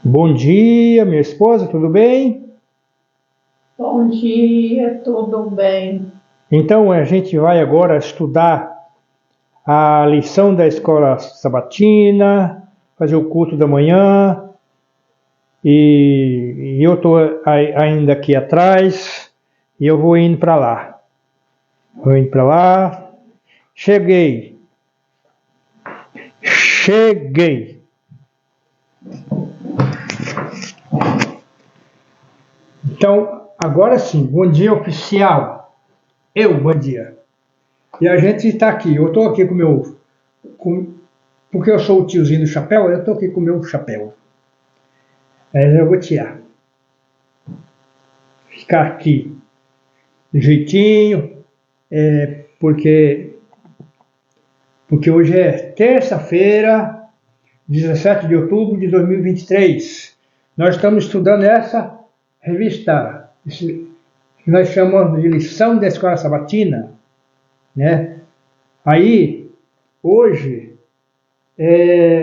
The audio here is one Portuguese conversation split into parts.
Bom dia, minha esposa, tudo bem? Bom dia, tudo bem? Então a gente vai agora estudar a lição da escola sabatina, fazer o culto da manhã, e eu estou ainda aqui atrás e eu vou indo para lá. Vou indo para lá. Cheguei. Cheguei. Então, agora sim, bom dia oficial. Bom dia. E a gente está aqui. Eu estou aqui com o meu. Porque eu sou o tiozinho do chapéu, eu estou aqui com o meu chapéu. Aí eu vou tirar. Ficar aqui do jeitinho, porque hoje é terça-feira, 17 de outubro de 2023. Nós estamos estudando essa revista, que nós chamamos de lição da escola sabatina, né? Aí, hoje,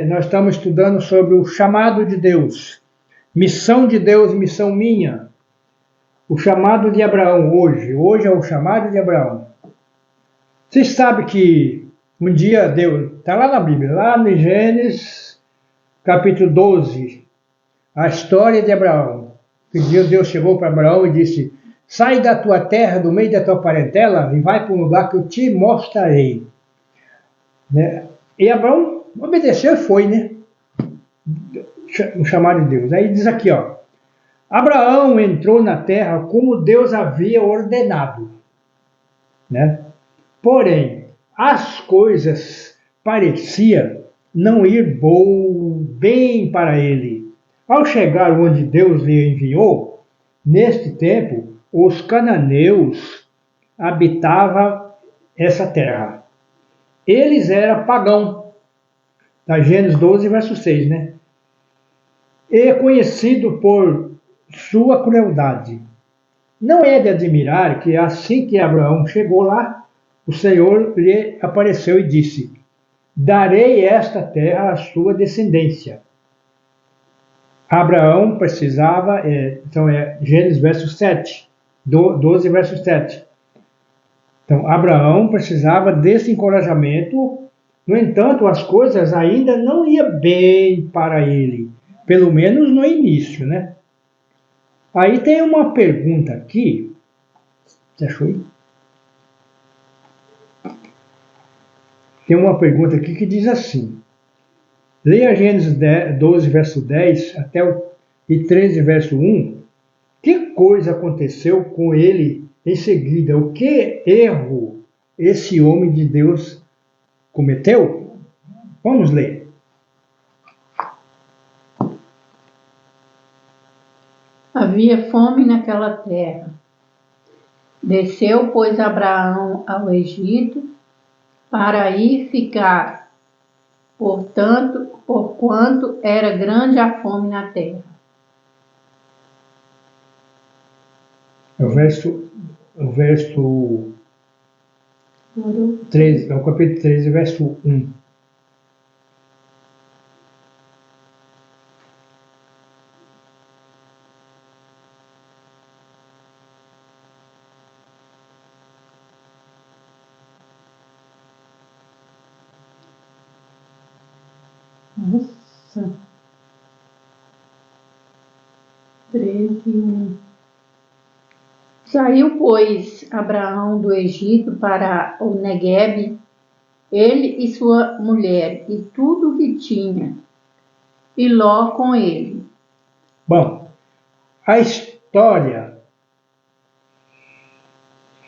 nós estamos estudando sobre o chamado de Deus, missão de Deus, missão minha. O chamado de Abraão hoje é o chamado de Abraão. Vocês sabem que um dia Deus, está lá na Bíblia, lá no Gênesis, capítulo 12, a história de Abraão. Que Deus chegou para Abraão e disse: sai da tua terra, do meio da tua parentela, e vai para um lugar que eu te mostrarei. Né? E Abraão obedeceu e foi, né? O chamado de Deus. Aí diz aqui, ó. Abraão entrou na terra como Deus havia ordenado, né? Porém, as coisas pareciam não ir bem para ele. Ao chegar onde Deus lhe enviou, neste tempo, os cananeus habitavam essa terra. Eles eram pagãos, da Gênesis 12, verso 6, né? E conhecido por sua crueldade. Não é de admirar que assim que Abraão chegou lá, o Senhor lhe apareceu e disse: darei esta terra à sua descendência. Abraão precisava, então Gênesis verso 7, 12 verso 7. Então Abraão precisava desse encorajamento, no entanto as coisas ainda não iam bem para ele, pelo menos no início, né? Aí tem uma pergunta aqui, você achou aí? Tem uma pergunta aqui que diz assim, leia Gênesis 12, verso 10 e 13, verso 1. Que coisa aconteceu com ele em seguida? O que erro esse homem de Deus cometeu? Vamos ler. Havia fome naquela terra. Desceu, pois, Abraão ao Egito para ir ficar, porquanto era grande a fome na terra. É o verso 13, é o capítulo 13, verso 1. Nossa. 13. Saiu, pois, Abraão do Egito para o Neguebe, ele e sua mulher, e tudo o que tinha, e Ló com ele. Bom, a história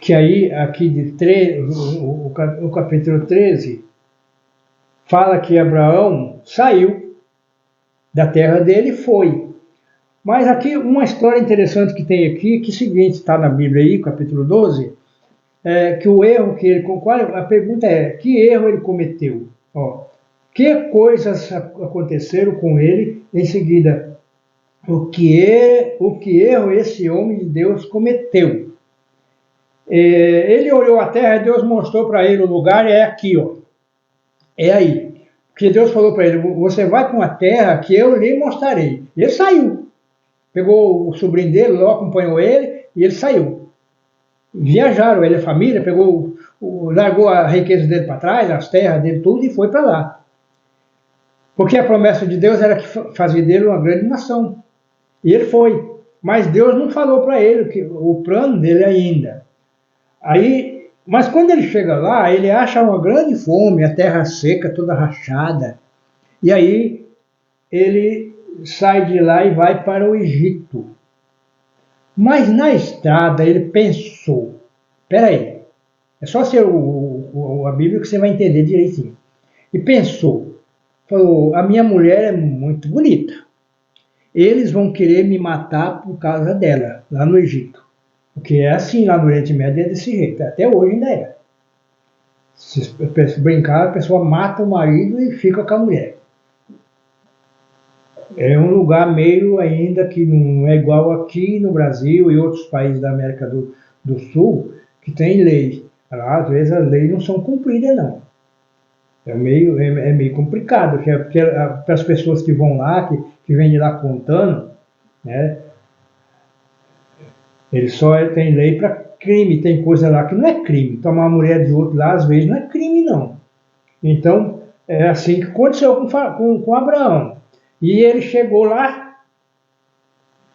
que aí, aqui de 13, o capítulo 13, fala que Abraão saiu da terra dele e foi. Mas aqui, uma história interessante que tem aqui, que é o seguinte, está na Bíblia aí, capítulo 12, que o erro que ele... A pergunta é, que erro ele cometeu? Ó, que coisas aconteceram com ele em seguida? O que erro esse homem de Deus cometeu? Ele olhou a terra e Deus mostrou para ele o lugar, é aqui, ó. É aí. Porque Deus falou para ele, você vai para uma terra que eu lhe mostrarei. E ele saiu. Pegou o sobrinho dele, Ló acompanhou ele, e ele saiu. Viajaram, ele e a família, largou a riqueza dele para trás, as terras dele, tudo, e foi para lá. Porque a promessa de Deus era que fazia dele uma grande nação. E ele foi. Mas Deus não falou para ele o plano dele ainda. Aí, mas quando ele chega lá, ele acha uma grande fome, a terra seca, toda rachada. E aí ele sai de lá e vai para o Egito. Mas na estrada ele pensou, peraí, é só ser a Bíblia que você vai entender direitinho. E pensou, falou, a minha mulher é muito bonita. Eles vão querer me matar por causa dela, lá no Egito. Porque é assim, lá no Oriente Médio é desse jeito, até hoje ainda é. Se brincar, a pessoa mata o marido e fica com a mulher. É um lugar meio ainda que não é igual aqui no Brasil e outros países da América do Sul, que tem lei. Às vezes as leis não são cumpridas, não. É meio complicado, porque para as pessoas que vão lá, que vêm de lá contando, né, eles só têm lei para crime, tem coisa lá que não é crime. Tomar a mulher de outro lá, às vezes, não é crime, não. Então, é assim que aconteceu com Abraão. E ele chegou lá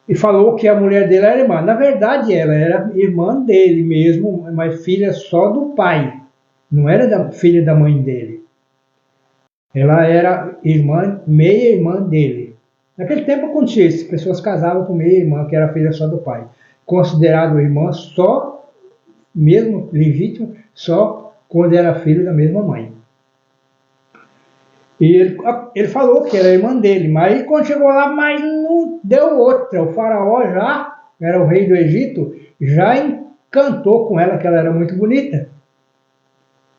e falou que a mulher dele era irmã. Na verdade, ela era irmã dele mesmo, mas filha só do pai. Não era filha da mãe dele. Ela era meia irmã dele. Naquele tempo acontecia isso, as pessoas casavam com meia irmã, que era filha só do pai. Considerado irmã só, mesmo legítimo, só quando era filho da mesma mãe. E ele falou que era irmã dele, mas quando chegou lá, mas não deu outra. O faraó já, era o rei do Egito, já encantou com ela, que ela era muito bonita.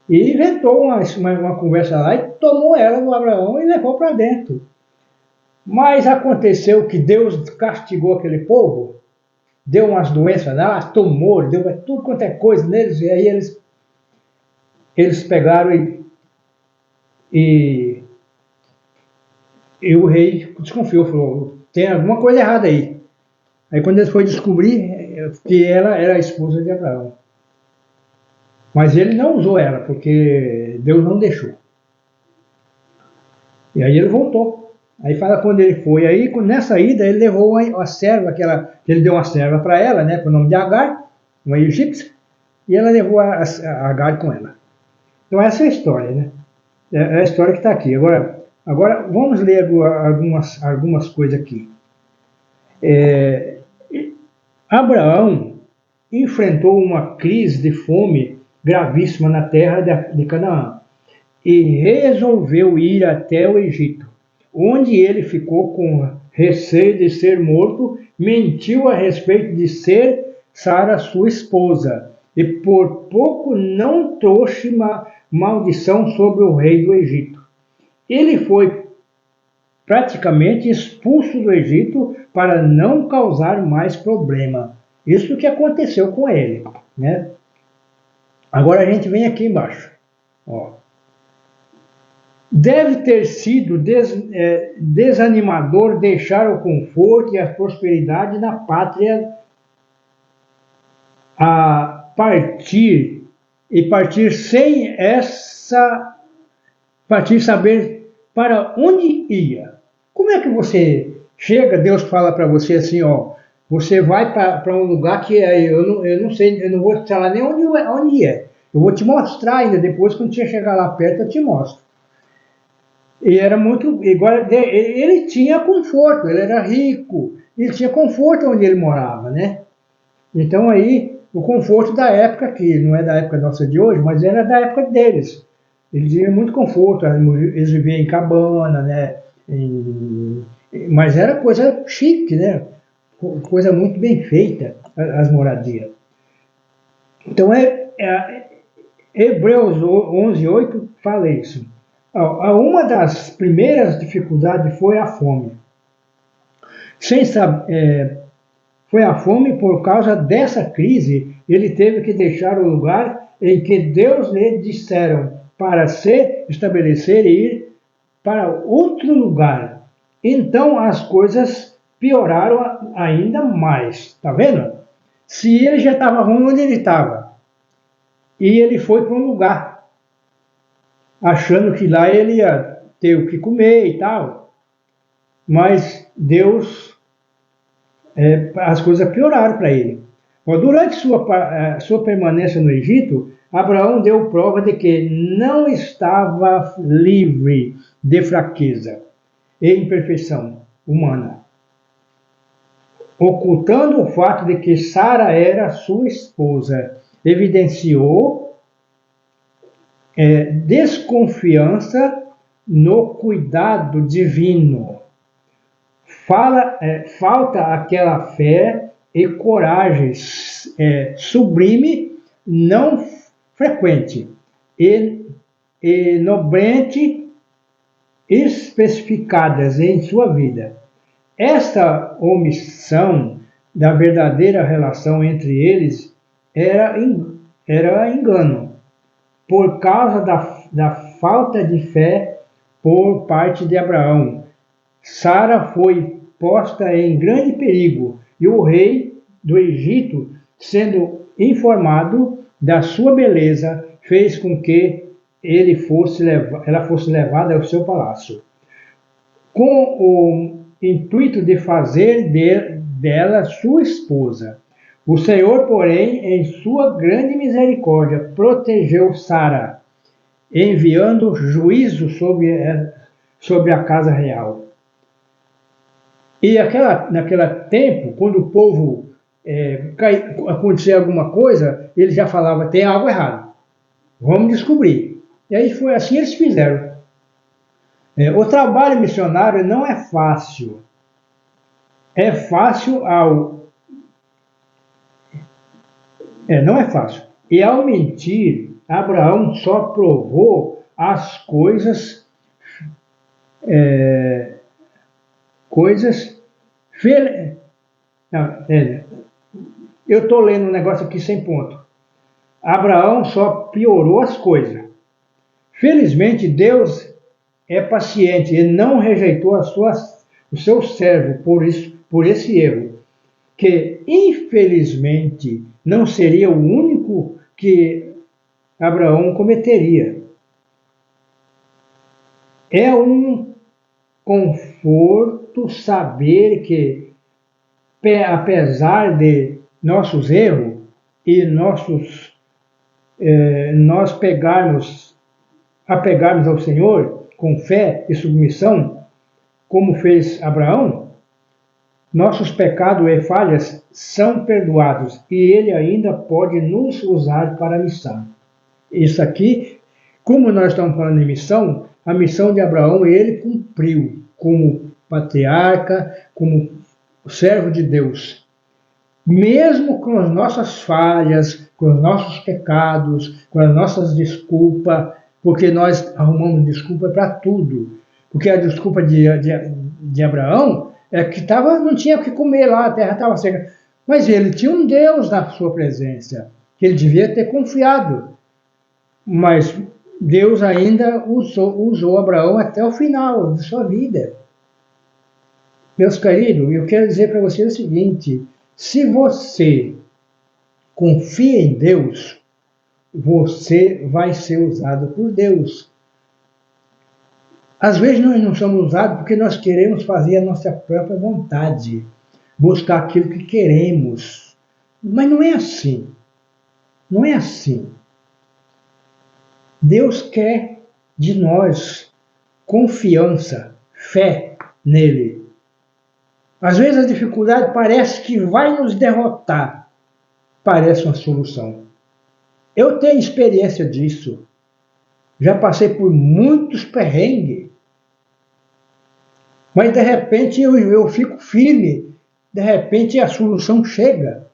E inventou uma conversa lá e tomou ela no Abraão e levou para dentro. Mas aconteceu que Deus castigou aquele povo, deu umas doenças lá, tumores, deu tudo quanto é coisa neles, e aí eles pegaram e o rei desconfiou, falou, tem alguma coisa errada aí. Aí quando ele foi descobrir que ela era a esposa de Abraão. Mas ele não usou ela, porque Deus não deixou. E aí ele voltou. Aí fala quando ele foi. Aí nessa ida ele levou a serva, que ele deu uma serva para ela, né, com o nome de Agar, uma egípcia, e ela levou a Agar com ela. Então essa é a história, né? É a história que está aqui. Agora vamos ler algumas coisas aqui. Abraão enfrentou uma crise de fome gravíssima na terra de Canaã e resolveu ir até o Egito, onde ele ficou com receio de ser morto, mentiu a respeito de ser Sara sua esposa e por pouco não trouxe maldição sobre o rei do Egito. Ele foi praticamente expulso do Egito para não causar mais problema. Isso que aconteceu com ele, né? Agora a gente vem aqui embaixo. Ó. Deve ter sido desanimador deixar o conforto e a prosperidade na pátria a partir sem partir saber para onde ia. Como é que você chega, Deus fala para você assim, ó, você vai para um lugar que eu não sei, eu não vou te falar nem onde é. Eu vou te mostrar ainda, depois quando você chegar lá perto eu te mostro. E era muito igual, ele tinha conforto, ele era rico, ele tinha conforto onde ele morava, né? Então aí, o conforto da época, que não é da época nossa de hoje, mas era da época deles. Eles tinham muito conforto, eles viviam em cabana, né? Mas era coisa chique, né? Coisa muito bem feita, as moradias. Então, Hebreus 11:8 fala isso. Uma das primeiras dificuldades foi a fome. Foi a fome por causa dessa crise, ele teve que deixar o lugar em que Deus lhe disseram para se estabelecer e ir para outro lugar. Então as coisas pioraram ainda mais. Tá vendo? Se ele já estava ruim onde ele estava, e ele foi para um lugar, achando que lá ele ia ter o que comer e tal, mas Deus, as coisas pioraram para ele. Durante sua permanência no Egito, Abraão deu prova de que não estava livre de fraqueza e imperfeição humana, ocultando o fato de que Sara era sua esposa. Evidenciou desconfiança no cuidado divino. Falta aquela fé e coragem sublime, não frequente e nobrente especificadas em sua vida. Esta omissão da verdadeira relação entre eles era engano, por causa da falta de fé por parte de Abraão. Sara foi posta em grande perigo e o rei do Egito, sendo informado da sua beleza, fez com que ela fosse levada ao seu palácio, com o intuito de fazer dela sua esposa. O Senhor, porém, em sua grande misericórdia, protegeu Sara, enviando juízo sobre a casa real. E naquele tempo, quando o povo acontecia alguma coisa, ele já falava, tem algo errado, vamos descobrir. E aí foi assim eles fizeram. O trabalho missionário não é fácil. É fácil não é fácil. E ao mentir, Abraão só provou as coisas eu estou lendo um negócio aqui sem ponto. Abraão só piorou as coisas. Felizmente, Deus é paciente e não rejeitou o seu servo por esse erro, que infelizmente não seria o único que Abraão cometeria. É um conforto saber que, apesar de nossos erros e nós apegarmos ao Senhor com fé e submissão, como fez Abraão, nossos pecados e falhas são perdoados e Ele ainda pode nos usar para a missão. Isso aqui, como nós estamos falando em missão, a missão de Abraão ele cumpriu como patriarca, como servo de Deus. Mesmo com as nossas falhas, com os nossos pecados, com as nossas desculpas, porque nós arrumamos desculpa para tudo. Porque a desculpa de Abraão é que não tinha o que comer lá, a terra estava seca. Mas ele tinha um Deus na sua presença, que ele devia ter confiado. Mas Deus ainda usou Abraão até o final de sua vida. Meus queridos, eu quero dizer para vocês o seguinte: se você confia em Deus, você vai ser usado por Deus. Às vezes nós não somos usados porque nós queremos fazer a nossa própria vontade, buscar aquilo que queremos. Mas não é assim. Não é assim. Deus quer de nós confiança, fé nele. Às vezes a dificuldade parece que vai nos derrotar. Parece uma solução. Eu tenho experiência disso. Já passei por muitos perrengues. Mas de repente eu fico firme. De repente a solução chega.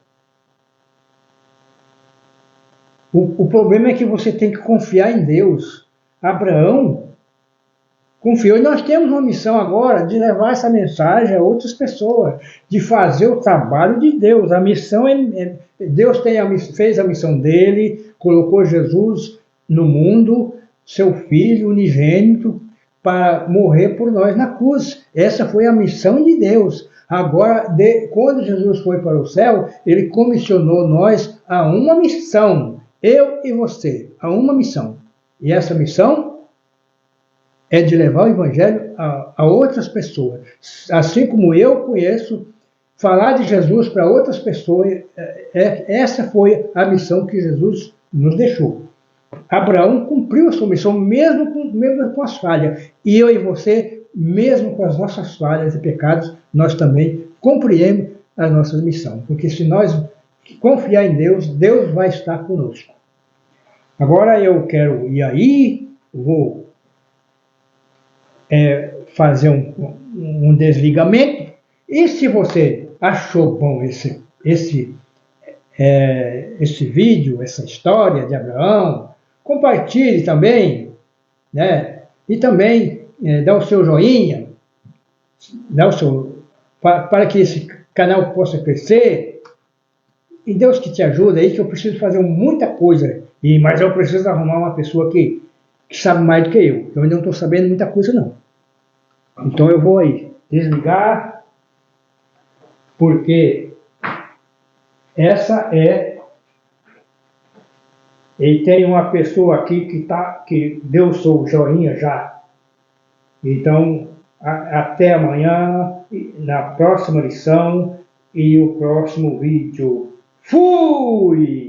O problema é que você tem que confiar em Deus. Abraão confiou. E nós temos uma missão agora de levar essa mensagem a outras pessoas. De fazer o trabalho de Deus. A missão Deus fez a missão dele. Colocou Jesus no mundo, seu Filho unigênito, para morrer por nós na cruz. Essa foi a missão de Deus. Agora, quando Jesus foi para o céu, ele comissionou nós a uma missão, eu e você, a uma missão. E essa missão é de levar o evangelho a outras pessoas. Assim como eu conheço, falar de Jesus para outras pessoas, essa foi a missão que Jesus nos deixou. Abraão cumpriu a sua missão, mesmo com as falhas. E eu e você, mesmo com as nossas falhas e pecados, nós também cumpriremos a nossa missão. Porque se nós confiar em Deus, Deus vai estar conosco. Agora eu quero ir aí, vou fazer um desligamento. E se você achou bom esse vídeo, essa história de Abraão, compartilhe também, né? E também dá o seu joinha, para que esse canal possa crescer. E Deus que te ajuda aí, que eu preciso fazer muita coisa, mas eu preciso arrumar uma pessoa que sabe mais do que eu. Eu ainda não estou sabendo muita coisa não. Então eu vou aí desligar, porque essa e tem uma pessoa aqui que deu o seu joinha já. Então, até amanhã, na próxima lição e o próximo vídeo. Fui!